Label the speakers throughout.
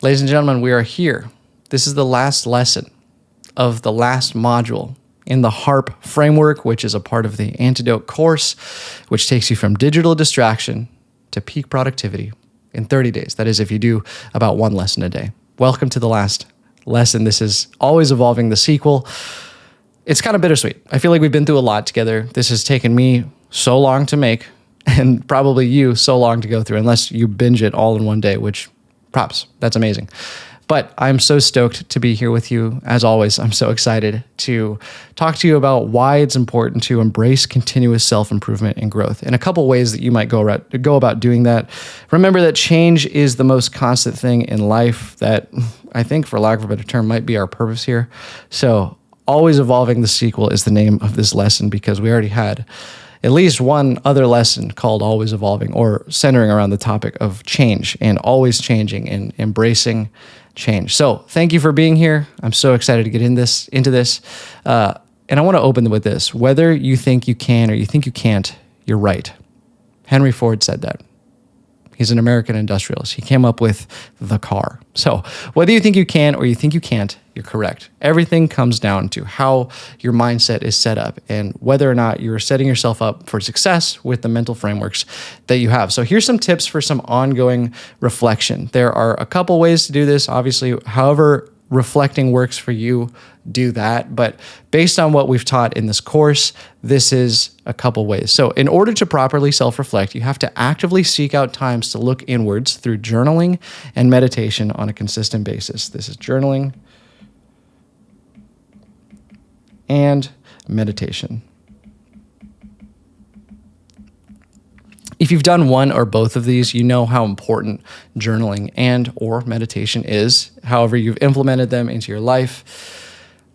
Speaker 1: Ladies and gentlemen, we are here. This is the last lesson of the last module in the HARP framework, which is a part of the Antidote course, which takes you from digital distraction to peak productivity in 30 days. That is, if you do about one lesson a day. Welcome to the last lesson. This is Always Evolving, the sequel. It's kind of bittersweet. I feel like we've been through a lot together. This has taken me so long to make, and probably you so long to go through, unless you binge it all in one day, which props. That's amazing. But I'm so stoked to be here with you. As always, I'm so excited to talk to you about why it's important to embrace continuous self-improvement and growth, and a couple ways that you might go about doing that. Remember that change is the most constant thing in life that I think, for lack of a better term, might be our purpose here. So Always Evolving, the sequel is the name of this lesson, because we already had at least one other lesson called Always Evolving, or centering around the topic of change and always changing and embracing change. So thank you for being here. I'm so excited to get into this. And I want to open with this. Whether you think you can or you think you can't, you're right. Henry Ford said that. He's an American industrialist. He came up with the car. So whether you think you can or you think you can't, you're correct. Everything comes down to how your mindset is set up and whether or not you're setting yourself up for success with the mental frameworks that you have. So here's some tips for some ongoing reflection. There are a couple ways to do this. Obviously, however reflecting works for you, do that. But based on what we've taught in this course, this is a couple ways. So in order to properly self-reflect, you have to actively seek out times to look inwards through journaling and meditation on a consistent basis. This is journaling and meditation. If you've done one or both of these, you know how important journaling and or meditation is, however you've implemented them into your life.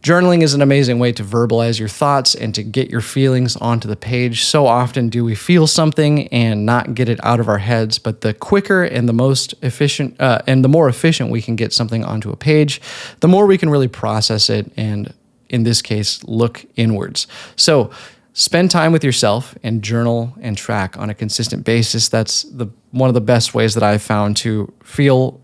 Speaker 1: Journaling is an amazing way to verbalize your thoughts and to get your feelings onto the page. So often do we feel something and not get it out of our heads, but the quicker and the most efficient and the more efficient we can get something onto a page, the more we can really process it and, in this case, look inwards. So spend time with yourself and journal and track on a consistent basis. That's one of the best ways that I've found to feel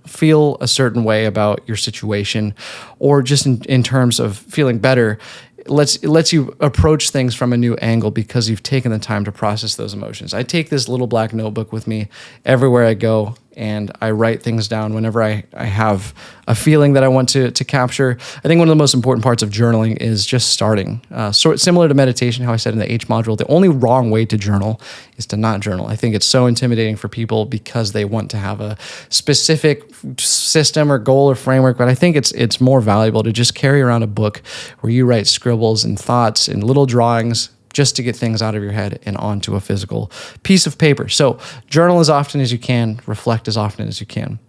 Speaker 1: a certain way about your situation, or just in terms of feeling better. It lets you approach things from a new angle because you've taken the time to process those emotions. I take this little black notebook with me everywhere I go, and I write things down whenever I have a feeling that I want to capture. I think one of the most important parts of journaling is just starting. Similar to meditation, how I said in the H module, the only wrong way to journal is to not journal. I think it's so intimidating for people because they want to have a specific system or goal or framework, but I think it's more valuable to just carry around a book where you write scribbles and thoughts and little drawings just to get things out of your head and onto a physical piece of paper. So journal as often as you can, reflect as often as you can.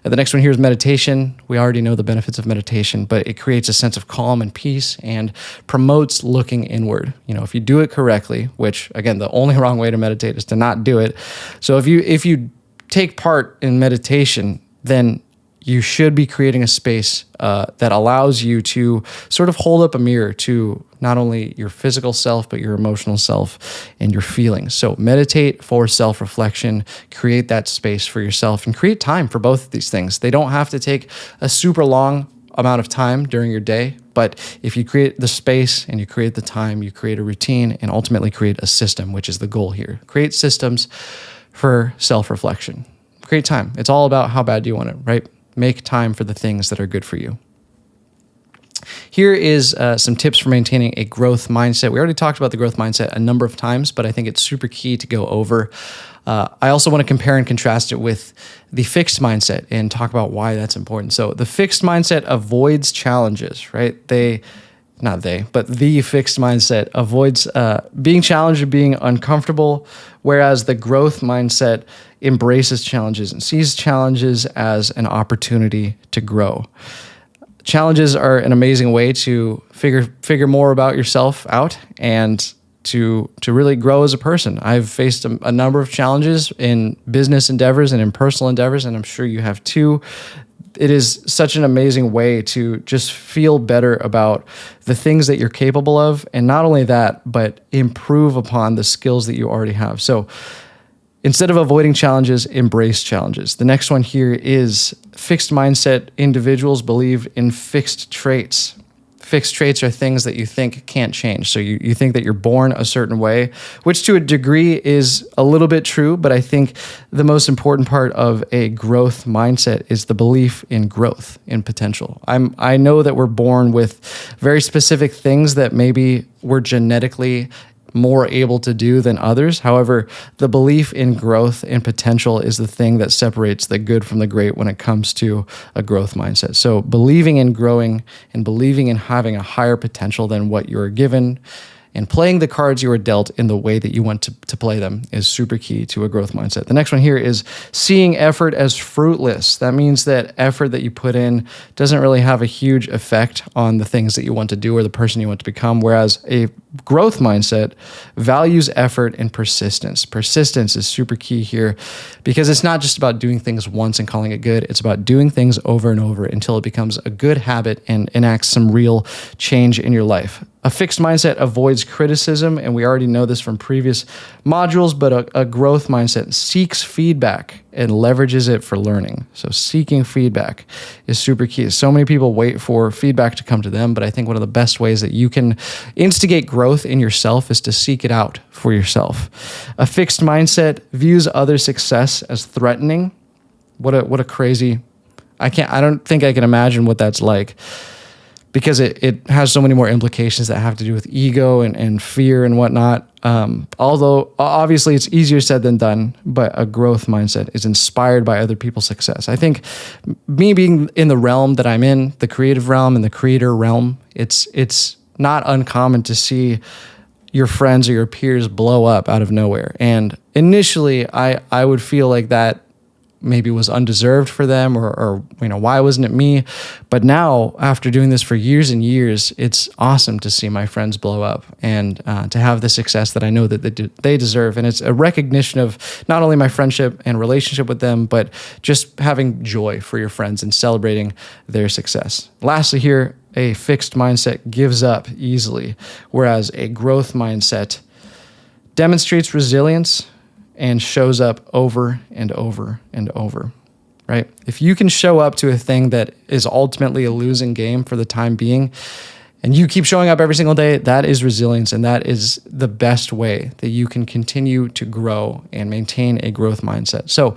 Speaker 1: And the next one here is meditation. We already know the benefits of meditation, but it creates a sense of calm and peace and promotes looking inward. If you do it correctly, which again, the only wrong way to meditate is to not do it. So if you take part in meditation, then you should be creating a space that allows you to sort of hold up a mirror to not only your physical self, but your emotional self and your feelings. So meditate for self-reflection, create that space for yourself, and create time for both of these things. They don't have to take a super long amount of time during your day, but if you create the space and you create the time, you create a routine and ultimately create a system, which is the goal here. Create systems for self-reflection. Create time. It's all about how bad do you want it, right? Make time for the things that are good for you. Here is some tips for maintaining a growth mindset. We already talked about the growth mindset a number of times, but I think it's super key to go over. I also want to compare and contrast it with the fixed mindset and talk about why that's important. So the fixed mindset avoids challenges, right? The fixed mindset avoids being challenged or being uncomfortable, whereas the growth mindset embraces challenges and sees challenges as an opportunity to grow. Challenges are an amazing way to figure more about yourself out and to really grow as a person. I've faced a number of challenges in business endeavors and in personal endeavors, and I'm sure you have too. It is such an amazing way to just feel better about the things that you're capable of, and not only that, but improve upon the skills that you already have. So Instead of avoiding challenges, embrace challenges. The next one here is fixed mindset individuals believe in fixed traits. Fixed traits are things that you think can't change. So you think that you're born a certain way, which to a degree is a little bit true, but I think the most important part of a growth mindset is the belief in growth, in potential. I know that we're born with very specific things that maybe we're genetically more able to do than others. However, the belief in growth and potential is the thing that separates the good from the great when it comes to a growth mindset. So believing in growing and believing in having a higher potential than what you're given and playing the cards you were dealt in the way that you want to play them is super key to a growth mindset. The next one here is seeing effort as fruitless. That means that effort that you put in doesn't really have a huge effect on the things that you want to do or the person you want to become, whereas a growth mindset values effort and persistence. Persistence is super key here because it's not just about doing things once and calling it good. It's about doing things over and over until it becomes a good habit and enacts some real change in your life. A fixed mindset avoids criticism, and we already know this from previous modules, but a growth mindset seeks feedback and leverages it for learning. So seeking feedback is super key. So many people wait for feedback to come to them, but I think one of the best ways that you can instigate growth in yourself is to seek it out for yourself. A fixed mindset views other success as threatening. What a crazy, I don't think I can imagine what that's like, because it has so many more implications that have to do with ego and fear and whatnot. Although obviously it's easier said than done, but a growth mindset is inspired by other people's success. I think me being in the realm that I'm in, the creative realm and the creator realm, it's not uncommon to see your friends or your peers blow up out of nowhere. And initially I would feel like that maybe was undeserved for them or why wasn't it me? But now after doing this for years and years, it's awesome to see my friends blow up and to have the success that I know that they deserve. And it's a recognition of not only my friendship and relationship with them, but just having joy for your friends and celebrating their success. Lastly here, a fixed mindset gives up easily, whereas a growth mindset demonstrates resilience and shows up over and over and over, right? If you can show up to a thing that is ultimately a losing game for the time being, and you keep showing up every single day, that is resilience, and that is the best way that you can continue to grow and maintain a growth mindset. So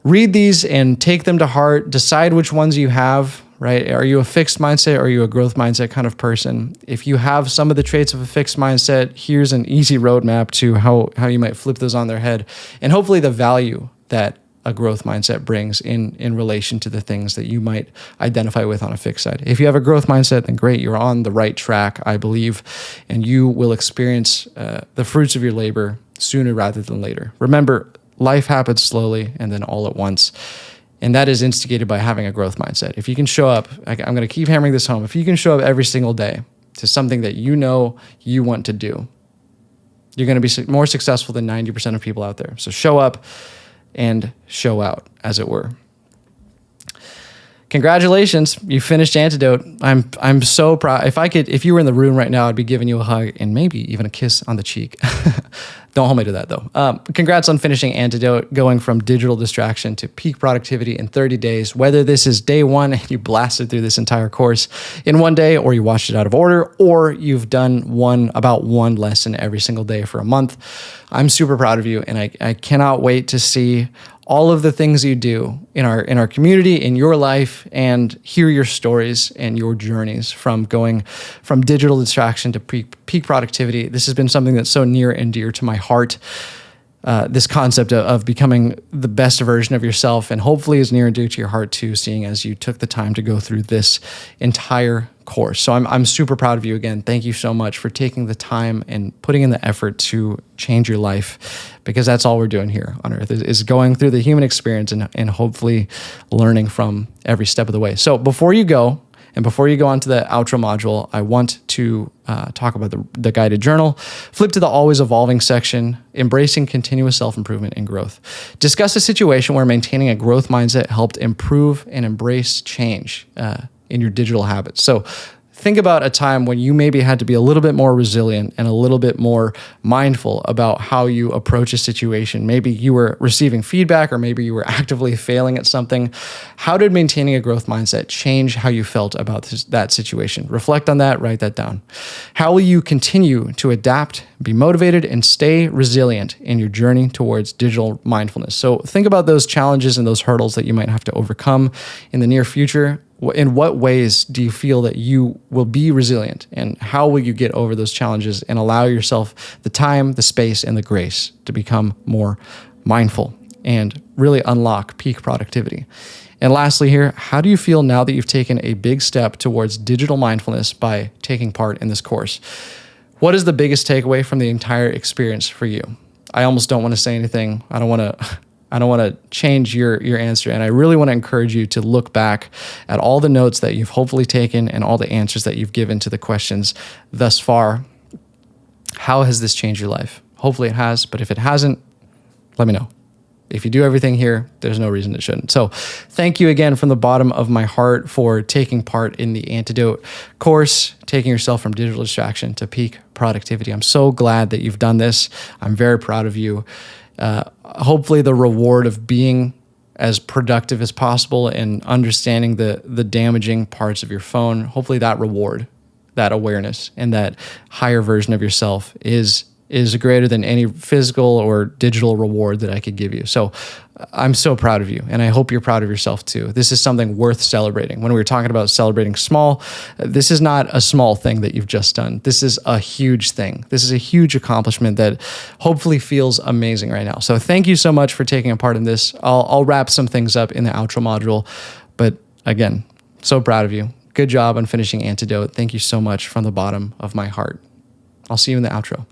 Speaker 1: read these and take them to heart, decide which ones you have, right? Are you a fixed mindset or are you a growth mindset kind of person? If you have some of the traits of a fixed mindset, here's an easy roadmap to how you might flip those on their head, and hopefully the value that a growth mindset brings in relation to the things that you might identify with on a fixed side. If you have a growth mindset, then great, you're on the right track, I believe, and you will experience the fruits of your labor sooner rather than later. Remember, life happens slowly and then all at once. And that is instigated by having a growth mindset. If you can show up, I'm going to keep hammering this home. If you can show up every single day to something that you know you want to do, you're going to be more successful than 90% of people out there. So show up and show out, as it were. Congratulations, you finished Antidote. I'm so proud. If you were in the room right now, I'd be giving you a hug and maybe even a kiss on the cheek. Don't hold me to that though. Congrats on finishing Antidote, going from digital distraction to peak productivity in 30 days. Whether this is day one and you blasted through this entire course in one day, or you watched it out of order, or you've done about one lesson every single day for a month, I'm super proud of you, and I cannot wait to see all of the things you do in our community, in your life, and hear your stories and your journeys from going from digital distraction to peak productivity. This has been something that's so near and dear to my heart. This concept of becoming the best version of yourself, and hopefully is near and dear to your heart too, seeing as you took the time to go through this entire course. So I'm super proud of you again. Thank you so much for taking the time and putting in the effort to change your life, because that's all we're doing here on earth is going through the human experience and hopefully learning from every step of the way. So before you go, and before you go on to the outro module, I want to talk about the guided journal. Flip to the always evolving section, embracing continuous self-improvement and growth. Discuss a situation where maintaining a growth mindset helped improve and embrace change in your digital habits. So think about a time when you maybe had to be a little bit more resilient and a little bit more mindful about how you approach a situation. Maybe you were receiving feedback, or maybe you were actively failing at something. How did maintaining a growth mindset change how you felt about that situation? Reflect on that, write that down. How will you continue to adapt, be motivated, and stay resilient in your journey towards digital mindfulness? So think about those challenges and those hurdles that you might have to overcome in the near future. In what ways do you feel that you will be resilient, and how will you get over those challenges and allow yourself the time, the space, and the grace to become more mindful and really unlock peak productivity? And lastly here, how do you feel now that you've taken a big step towards digital mindfulness by taking part in this course? What is the biggest takeaway from the entire experience for you? I almost don't want to say anything. I don't want to change your answer. And I really want to encourage you to look back at all the notes that you've hopefully taken and all the answers that you've given to the questions thus far. How has this changed your life? Hopefully it has, but if it hasn't, let me know. If you do everything here, there's no reason it shouldn't. So thank you again from the bottom of my heart for taking part in the Antidote course, taking yourself from digital distraction to peak productivity. I'm so glad that you've done this. I'm very proud of you. Hopefully the reward of being as productive as possible and understanding the damaging parts of your phone, hopefully that reward, that awareness, and that higher version of yourself is greater than any physical or digital reward that I could give you. So I'm so proud of you, and I hope you're proud of yourself too. This is something worth celebrating. When we were talking about celebrating small, this is not a small thing that you've just done. This is a huge thing. This is a huge accomplishment that hopefully feels amazing right now. So thank you so much for taking a part in this. I'll wrap some things up in the outro module, but again, so proud of you. Good job on finishing Antidote. Thank you so much from the bottom of my heart. I'll see you in the outro.